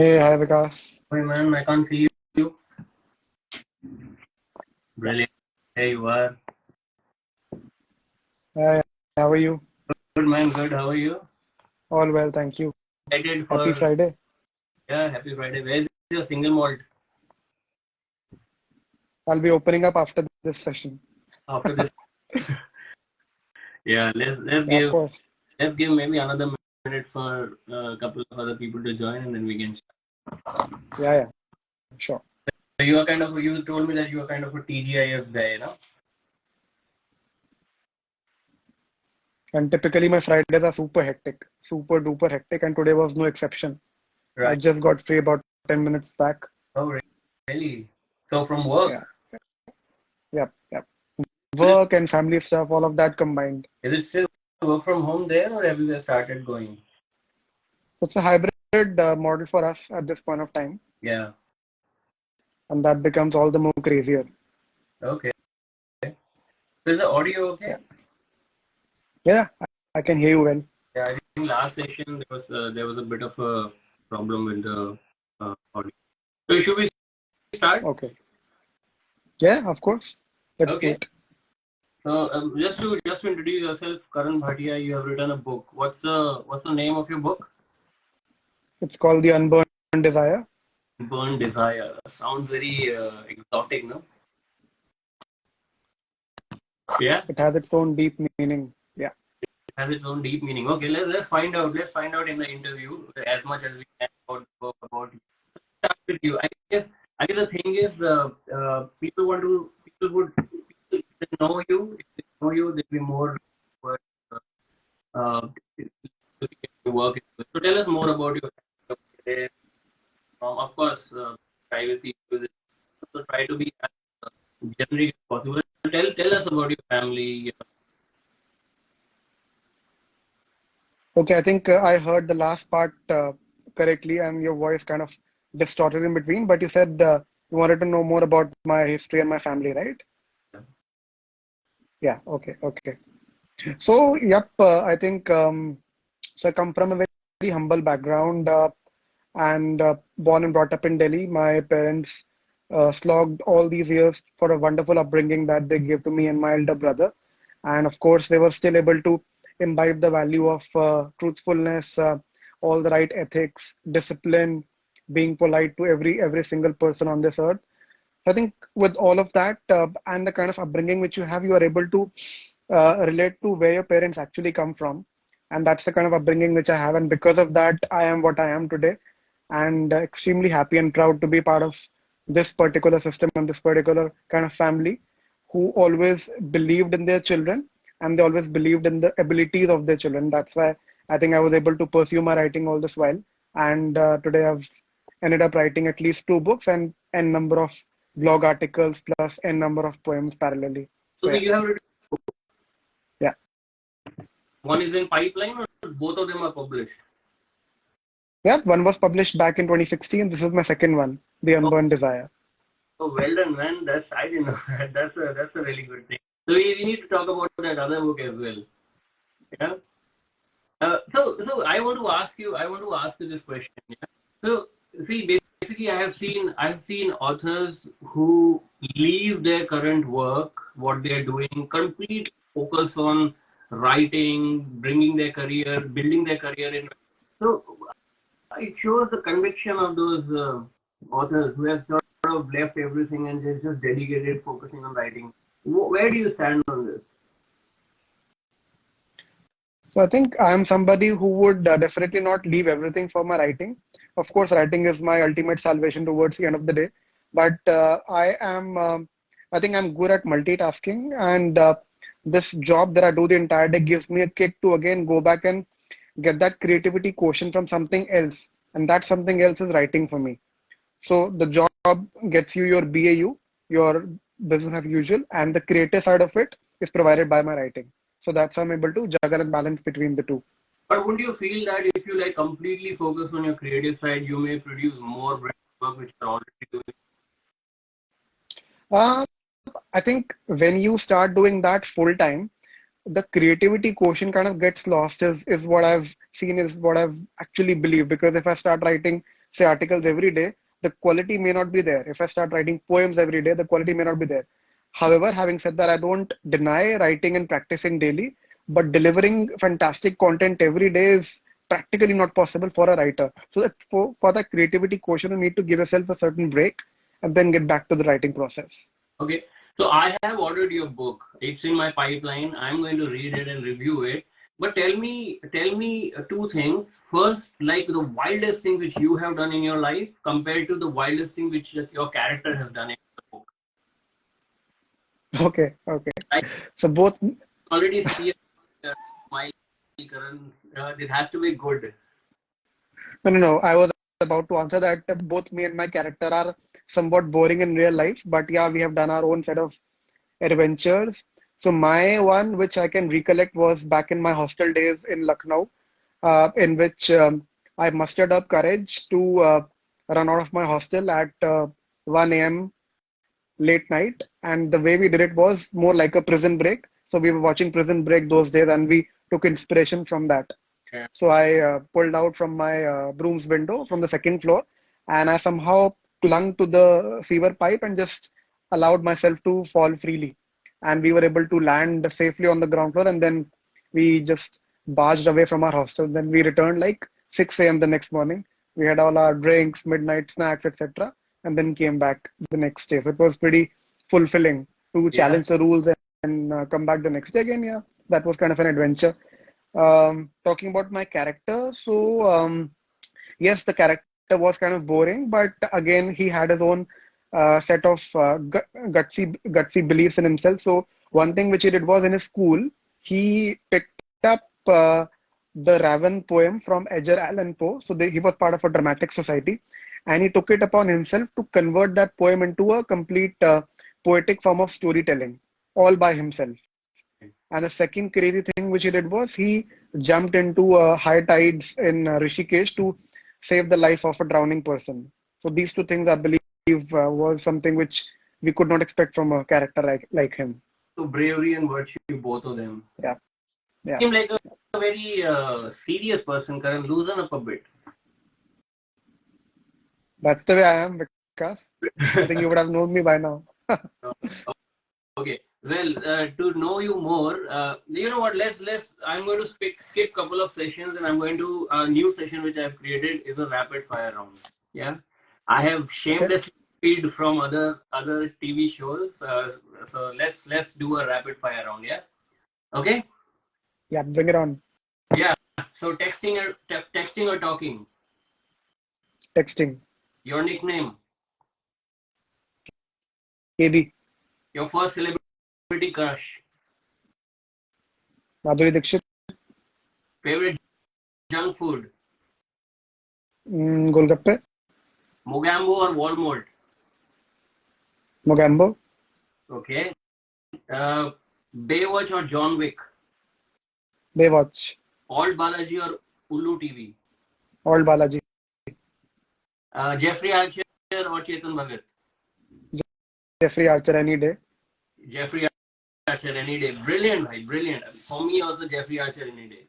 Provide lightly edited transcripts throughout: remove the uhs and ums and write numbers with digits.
Hey, hi Vikas. Hey man, I can't see you. Brilliant. There you are. Hi, how are you? Good man, good. How are you? All well, thank you. Excited Happy for, Friday. yeah, happy Friday. Where's your single malt I'll be opening up after this session. after this? Yeah, let's Yeah, of give course. let's give maybe another minute for a couple of other people to join, and then we can start. Yeah, sure. So you told me that you are kind of a TGIF guy, you know? And typically my Fridays are super hectic, super duper hectic, and today was no exception. I Right. just got free about 10 minutes back. Oh, really? So from Yeah, work, yep. is it Work and family stuff, all of that combined. is it still work from home there, or have you guys started going? It's a hybrid model for us at this point of time, Yeah. and that becomes all the more crazier. Okay. So is the audio okay? Yeah, yeah, I can hear you well. Yeah, I think last session there was a bit of a problem with the audio. So should we start? Okay. Yeah, of course. Let's do Okay. it. So just to introduce yourself, Karan Bhatia, you have written a book. What's the name of your book? It's called the Unburn Desire. Unburn Desire. Sounds very exotic, no? Yeah, It has its own deep meaning. Yeah. it has its own deep meaning. Okay, let's find out. Let's find out in the interview as much as we can about you. Start with you. I guess the thing is, people know you. If they know you, they'll be more uh, looking at your work. So tell us more about your family. Of course, privacy issues. So try to be as generic as possible. Tell us about your family. Okay, I think I heard the last part correctly, and your voice kind of distorted in between, but you said you wanted to know more about my history and my family, right? Yeah, okay. So, yep, I think so. I come from a very humble background and born and brought up in Delhi. My parents slogged all these years for a wonderful upbringing that they gave to me and my elder brother. And of course, they were still able to imbibe the value of truthfulness, all the right ethics, discipline, being polite to every single person on this earth. I think with all of that and the kind of upbringing which you have, you are able to relate to where your parents actually come from. And that's the kind of upbringing which I have. And because of that, I am what I am today. And extremely happy and proud to be part of this particular system and this particular kind of family who always believed in their children and they always believed in the abilities of their children. That's why I think I was able to pursue my writing all this while. And today I've ended up writing at least two books and n number of blog articles plus n number of poems parallelly. So So yeah, you have written, yeah, one is in pipeline, or both of them are published? yeah. One was published back in 2016. This is my second one, The Oh, Unburned Desire. oh, well done, man. I didn't know that. That's a really good thing. So we need to talk about that other book as well. Yeah. So I want to ask you this question. Yeah. So see, basically, I've seen authors who leave their current work, what they're doing, completely focus on writing, bringing their career, building their career in. So it shows the conviction of those authors who have sort of left everything and they're just dedicated, focusing on writing. Where do you stand on this? So I think I am somebody who would definitely not leave everything for my writing. Of course, writing is my ultimate salvation towards the end of the day. But I think I'm good at multitasking, and this job that I do the entire day gives me a kick to again go back and get that creativity quotient from something else, and that something else is writing for me. So the job gets you your BAU, your business as usual, and the creative side of it is provided by my writing. So that's how I'm able to juggle and balance between the two. But would you feel that if you like completely focus on your creative side, you may produce more work which you're already doing? Uh, I think when you start doing that full time, the creativity quotient kind of gets lost is what I've seen is what I've actually believed because if I start writing say articles every day, the quality may not be there. If I start writing poems every day, the quality may not be there. However, having said that, I don't deny writing and practicing daily, but delivering fantastic content every day is practically not possible for a writer. So that for that creativity quotient, you need to give yourself a certain break and then get back to the writing process. Okay. So I have ordered your book. It's in my pipeline. I'm going to read it and review it. But tell me two things. First, like the wildest thing which you have done in your life compared to the wildest thing which your character has done in the book. Okay, okay. I So both, already see my Karan. It has to be good. no. I was about to answer that both me and my character are somewhat boring in real life, but yeah, we have done our own set of adventures. So my one, which I can recollect, was back in my hostel days in Lucknow, in which I mustered up courage to run out of my hostel at 1 a.m. late night. And the way we did it was more like a prison break. So we were watching Prison Break those days, and we took inspiration from that. Yeah. So I pulled out from my room's window from the second floor, and I somehow clung to the sewer pipe and just allowed myself to fall freely. And we were able to land safely on the ground floor, and then we just barged away from our hostel. Then we returned like 6 a.m. the next morning. We had all our drinks, midnight snacks, etc., and then came back the next day. So it was pretty fulfilling to Yeah. challenge the rules and come back the next day again. Yeah, that was kind of an adventure. Talking about my character, so yes, the character was kind of boring, but again, he had his own set of gutsy beliefs in himself. So one thing which he did was in his school, he picked up the Raven poem from Edgar Allan Poe. So he was part of a dramatic society, and he took it upon himself to convert that poem into a complete poetic form of storytelling, all by himself. And the second crazy thing which he did was he jumped into high tides in Rishikesh to save the life of a drowning person. So these two things, I believe, was something which we could not expect from a character like him. So bravery and virtue, both of them. Yeah, yeah. Seem like a very serious person, Karan. Loosen up a bit. That's the way I am, Vikas. I think you would have known me by now. Okay. Well, to know you more, you know what? Let's. I'm going to skip couple of sessions, and I'm going to a new session which I've created is a rapid fire round. Yeah, I have Okay. shamelessly copied from other TV shows. So let's do a rapid fire round. Yeah. Okay. Yeah, bring it on. Yeah. So texting or talking. Texting. Your nickname. KB. Your first celebrity crush. Madhuri Dixit. Favorite junk food. Golgappe. Mogambo or Walmart. Mogambo. Okay. Baywatch or John Wick. Baywatch. Alt Balaji or Ulu TV. Old Balaji. Jeffrey Archer or Chetan Bhagat. Jeffrey Archer any day. Jeffrey Archer any day. Brilliant, bhai, brilliant. For me also Jeffrey Archer any day.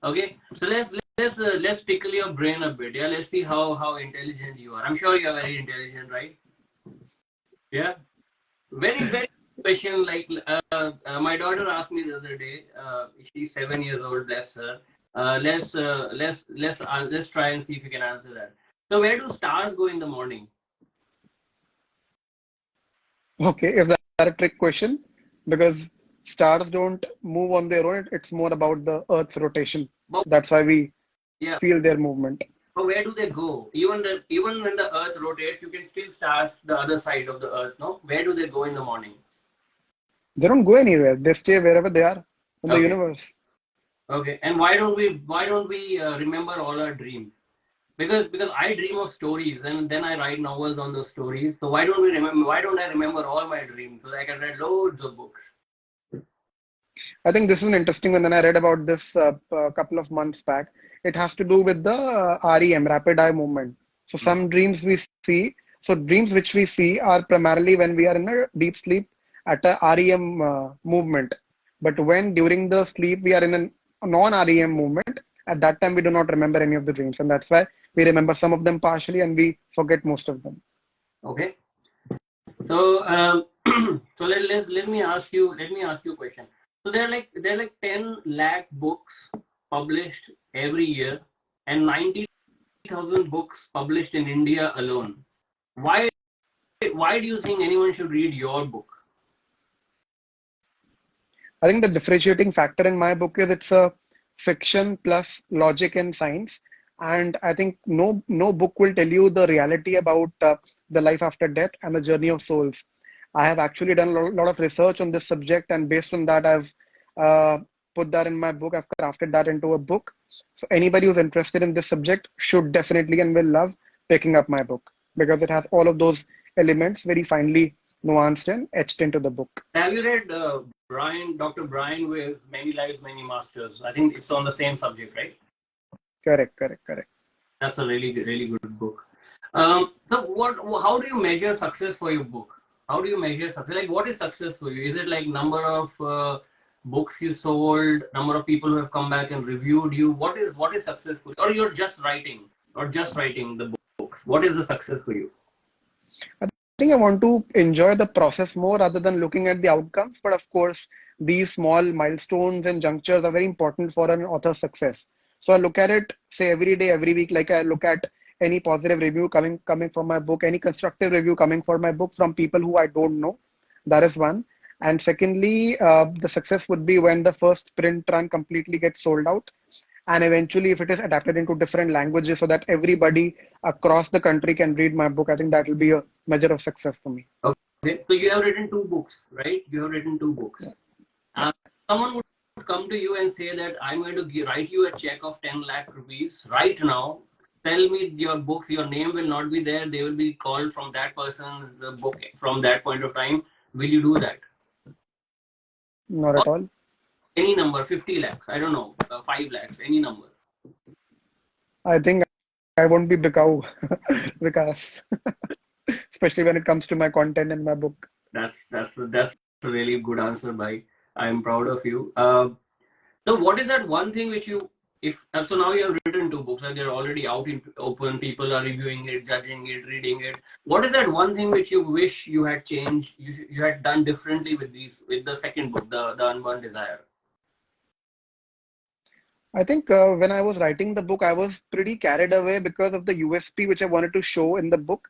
Okay, so let's tickle your brain a bit. Yeah, let's see how intelligent you are. I'm sure you are very intelligent, right? Yeah, very question. Like my daughter asked me the other day. She's 7 years old. Bless her. Let's try and see if you can answer that. So where do stars go in the morning? Okay, if that's a trick question, because stars don't move on their own, it's more about the Earth's rotation. But That's why we yeah, feel their movement. but where do they go? Even when the Earth rotates, you can still stars the other side of the Earth. No, where do they go in the morning? They don't go anywhere. They stay wherever they are in the Okay, universe. okay. And why don't we remember all our dreams? Because I dream of stories and then I write novels on those stories. So why don't we remember? Why don't I remember all my dreams so that I can write loads of books? I think this is an interesting one. And I read about this a couple of months back. It has to do with the REM, rapid eye movement. So Hmm. some dreams we see, so dreams which we see are primarily when we are in a deep sleep at a REM movement. But when during the sleep we are in a non-REM movement, At that time, we do not remember any of the dreams, and that's why we remember some of them partially and we forget most of them. Okay. So, so let me ask you a question. So there are like 10 lakh books published every year, and 90,000 books published in India alone. Why why do you think anyone should read your book? I think the differentiating factor in my book is it's a fiction plus logic and science. And I think no book will tell you the reality about the life after death and the journey of souls. I have actually done a lot of research on this subject, and based on that, I've uh, put that in my book. I've crafted that into a book. So anybody who's interested in this subject should definitely and will love picking up my book because it has all of those elements very finely nuanced and etched into the book. Have you read Dr. Brian Way's Many Lives, Many Masters? I think it's on the same subject, right? Correct, correct, correct. That's a really good book. So how do you measure success for your book? How do you measure success? Like, what is success for you? Is it like number of books you sold, number of people who have come back and reviewed you? What is successful? Or you're just writing, the books? What is the success for you? I think I want to enjoy the process more rather than looking at the outcomes. But of course, these small milestones and junctures are very important for an author's success. So I look at it, say every day, every week, like I look at any positive review coming from my book, any constructive review coming for my book from people who I don't know. That is one. And secondly, the success would be when the first print run completely gets sold out. And eventually, if it is adapted into different languages so that everybody across the country can read my book, I think that will be a measure of success for me. Okay, so you have written two books, right? You have written two books. Yeah. Someone would come to you and say that I'm going to write you a check of 10 lakh rupees right now. Tell me your books. Your name will not be there. They will be called from that person's book from that point of time. Will you do that? Not Or at all. any number, 50 lakhs, I don't know, 5 lakhs, any number. I think I won't be Bikau, Vikas, especially when it comes to my content in my book. That's a really good answer, bhai. I'm proud of you. So what is that one thing which you, if so now you have written two books, like they're already out in open, people are reviewing it, judging it, reading it. What is that one thing which you wish you had changed, you had done differently with the second book, the Unburn Desire? I think when I was writing the book, I was pretty carried away because of the USP which I wanted to show in the book,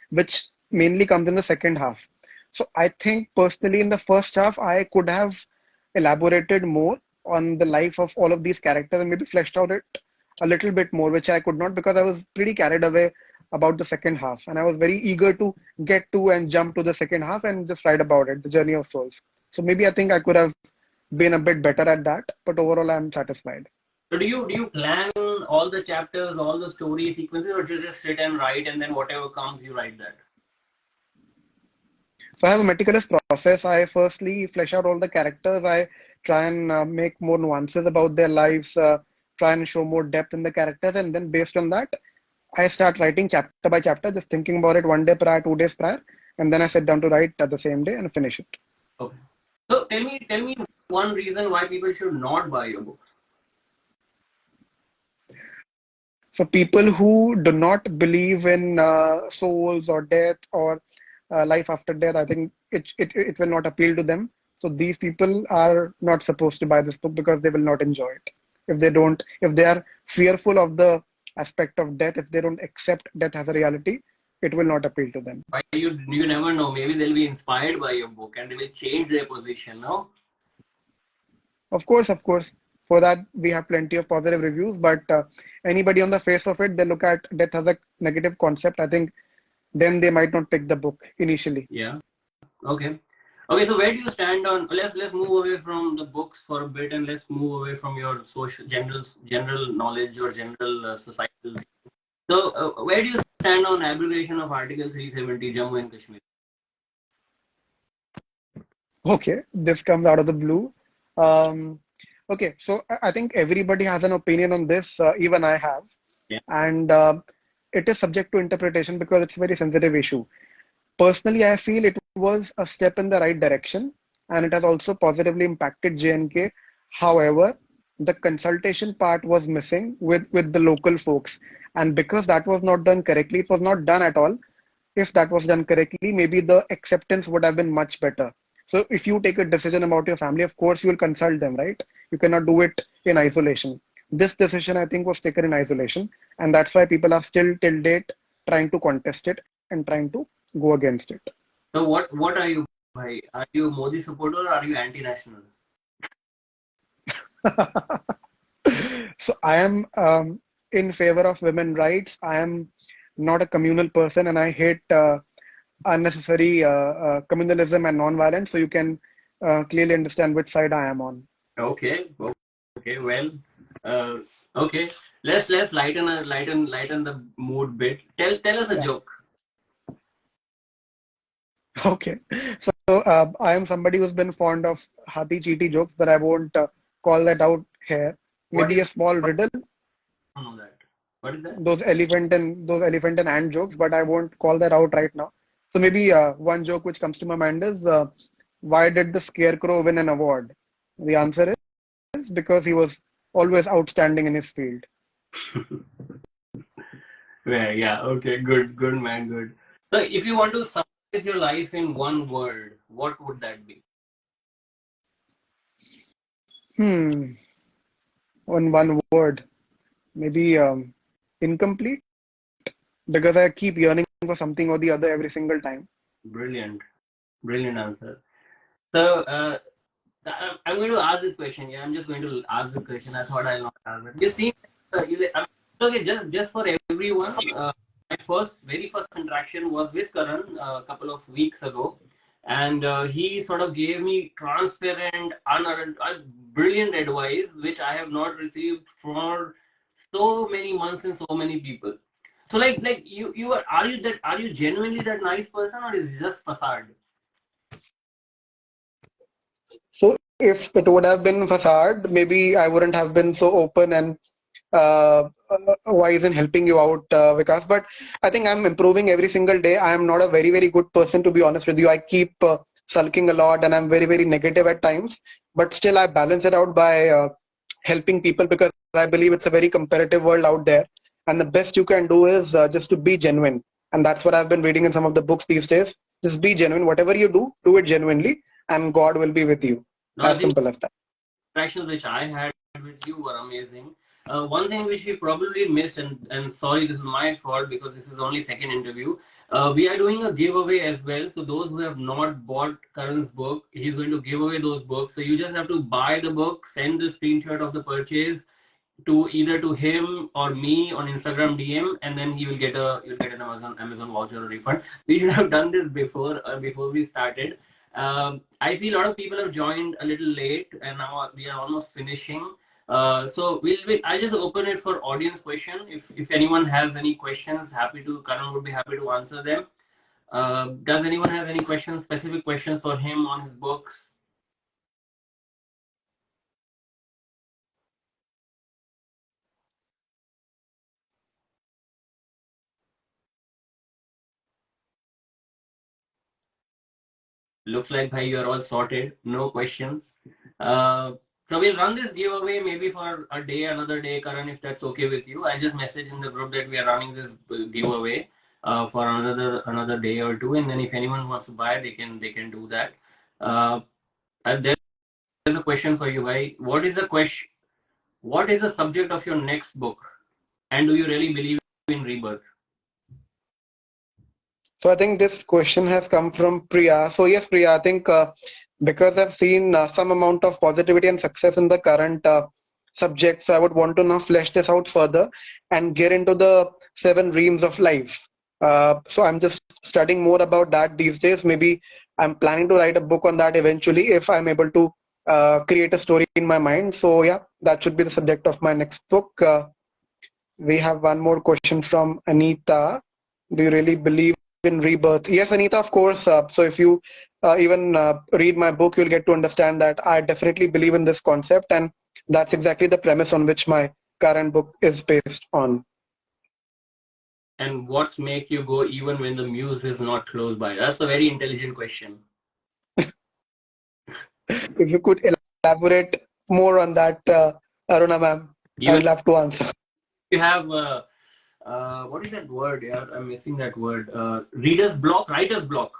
which mainly comes in the second half. So I think personally in the first half, I could have elaborated more on the life of all of these characters and maybe fleshed out it a little bit more, which I could not because I was pretty carried away about the second half. And I was very eager to get to and jump to the second half and just write about it, the journey of souls. So maybe I think I could have been a bit better at that, but overall I'm satisfied. So do you plan all the chapters, all the story sequences, or just sit and write and then whatever comes you write that? So I have a meticulous process. I firstly flesh out all the characters. I try and make more nuances about their lives, try and show more depth in the characters, and then based on that, I start writing chapter by chapter, just thinking about it one day prior, 2 days prior, and then I sit down to write at the same day and finish it. Okay. So tell me one reason why people should not buy your books. So people who do not believe in souls or death or life after death, I think it will not appeal to them. So these people are not supposed to buy this book because they will not enjoy it. If they are fearful of the aspect of death, if they don't accept death as a reality, it will not appeal to them. Why you never know. Maybe they'll be inspired by your book and they will change their position. No. Of course, of course. For that, we have plenty of positive reviews, but anybody on the face of it, they look at death as a negative concept. I think then they might not pick the book initially. Yeah. Okay. Okay. So where do you stand on? Let's move away from the books for a bit and let's move away from your social general knowledge or general societal. So where do you stand on abrogation of Article 370 Jammu and Kashmir? Okay, this comes out of the blue. Okay, so I think everybody has an opinion on this. Even I have, Yeah. and it is subject to interpretation because it's a very sensitive issue. Personally, I feel it was a step in the right direction, and it has also positively impacted JNK. However, the consultation part was missing with the local folks. And because that was not done correctly, it was not done at all. If that was done correctly, maybe the acceptance would have been much better. So if you take a decision about your family, of course you will consult them, right? You cannot do it in isolation. This decision, I think, was taken in isolation, and that's why people are still till date trying to contest it and trying to go against it. So what are you, bhai? Are you Modi supporter or are you anti-national? So I am in favor of women rights. I am not a communal person, and I hate unnecessary communalism and non-violence. So you can clearly understand which side I am on. Okay, okay, well, uh, okay. Let's lighten the mood bit. Tell us a Yeah. joke. Okay. So I am somebody who's been fond of Hati Cheety jokes, but I won't call that out here. What Maybe a is? small riddle, I don't know that. What is that? those elephant and ant jokes, but I won't call that out right now. So maybe one joke which comes to my mind is why did the scarecrow win an award? The answer is because he was always outstanding in his field. Yeah, yeah. Okay, good, man, good. So, if you want to summarize your life in one word, what would that be? Hmm. On one word, maybe incomplete, because I keep yearning for something or the other every single time. Brilliant, brilliant answer. So, I'm going to ask this question. Yeah, I'm just going to ask this question. I thought I'll not ask it. You see, I mean, okay, just for everyone, my very first interaction was with Karan a couple of weeks ago, and he sort of gave me transparent, brilliant advice, which I have not received for so many months and so many people. So, like you are you genuinely that nice person, or is it just facade? So if it would have been facade, maybe I wouldn't have been so open and wise in helping you out, Vikas. But I think I'm improving every single day. I am not a very, very good person, to be honest with you. I keep sulking a lot and I'm very, very negative at times. But still, I balance it out by helping people because I believe it's a very competitive world out there. And the best you can do is just to be genuine. And that's what I've been reading in some of the books these days. Just be genuine. Whatever you do it genuinely, and God will be with you. No, I As think simple as that. interactions which I had with you were amazing. One thing which we probably missed, and sorry, this is my fault because this is only second interview. We are doing a giveaway as well. So those who have not bought Karan's book, he's going to give away those books. So you just have to buy the book, send the screenshot of the purchase to either to him or me on Instagram DM, and then you'll get an Amazon voucher or refund. We should have done this before we started. I see a lot of people have joined a little late, and now we are almost finishing. So I just open it for audience question. If anyone has any questions, Karan would be happy to answer them. Does anyone have any questions, specific questions for him on his books? Looks like bhai, you're all sorted. No questions. Uh, so we'll run this giveaway maybe for a day, another day, Karan, if that's okay with you. I just message in the group that we are running this giveaway for another day or two, and then if anyone wants to buy, they can do that. Uh, and there's a question for you, bhai. What is the question? What is the subject of your next book? And do you really believe in rebirth? So I think this question has come from Priya. So yes, Priya, I think because I've seen some amount of positivity and success in the current subject, so I would want to now flesh this out further and get into the seven realms of life. So I'm just studying more about that these days. Maybe I'm planning to write a book on that eventually if I'm able to create a story in my mind. So yeah, that should be the subject of my next book. We have one more question from Anita. Do you really believe in rebirth? Yes, Anita, of course. So if you even read my book, you'll get to understand that I definitely believe in this concept, and that's exactly the premise on which my current book is based on. And what's make you go even when the muse is not close by? That's a very intelligent question. If you could elaborate more on that Aruna ma'am, Even I'd love to answer. you have what is that word? Yeah, I'm missing that word. Reader's block, writer's block.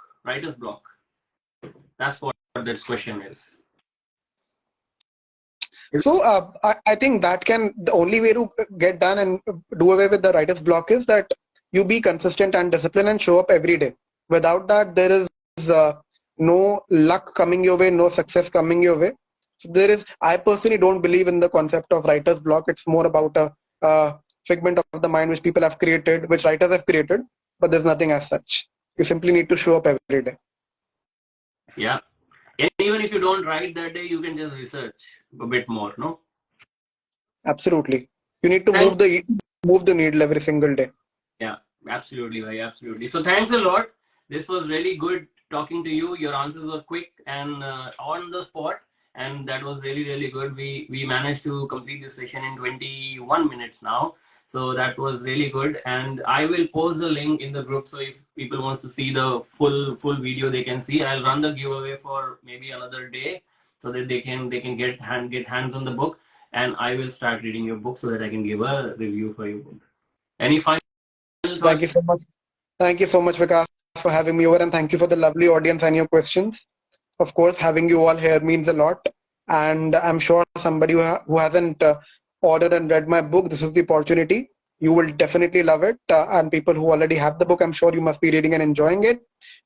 That's what this question is. So I think that the only way to get done and do away with the writer's block is that you be consistent and disciplined and show up every day. Without that, there is no luck coming your way, no success coming your way. So I personally don't believe in the concept of writer's block. It's more about a figment of the mind which people have created, which writers have created, but there's nothing as such. You simply need to show up every day. Yeah. And even if you don't write that day, you can just research a bit more, no? Absolutely. You need to Thanks. move the needle every single day. Yeah, absolutely, bhai, absolutely. So thanks a lot. This was really good talking to you. Your answers were quick and on the spot, and that was really, really good. We managed to complete this session in 21 minutes now. So that was really good. And I will post the link in the group. So if people wants to see the full video, they can see. I'll run the giveaway for maybe another day so that they can get hands on the book. And I will start reading your book so that I can give a review for your book. Any final Thank you thoughts? so much. Thank you so much, Vikas, for having me over, and thank you for the lovely audience and your questions. Of course, having you all here means a lot, and I'm sure somebody who hasn't ordered and read my book, this is the opportunity. You will definitely love it, and people who already have the book, I'm sure you must be reading and enjoying it.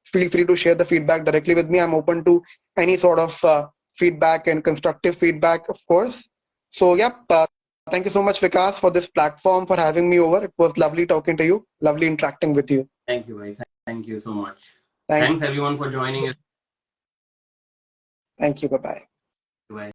Feel free to share the feedback directly with me. I'm open to any sort of feedback and constructive feedback, of course. So, yep. Thank you so much, Vikas, for this platform, for having me over. It was lovely talking to you, lovely interacting with you. Thank you, bhai. Thank you so much. Thank Thanks everyone for joining us. Thank you. Bye bye.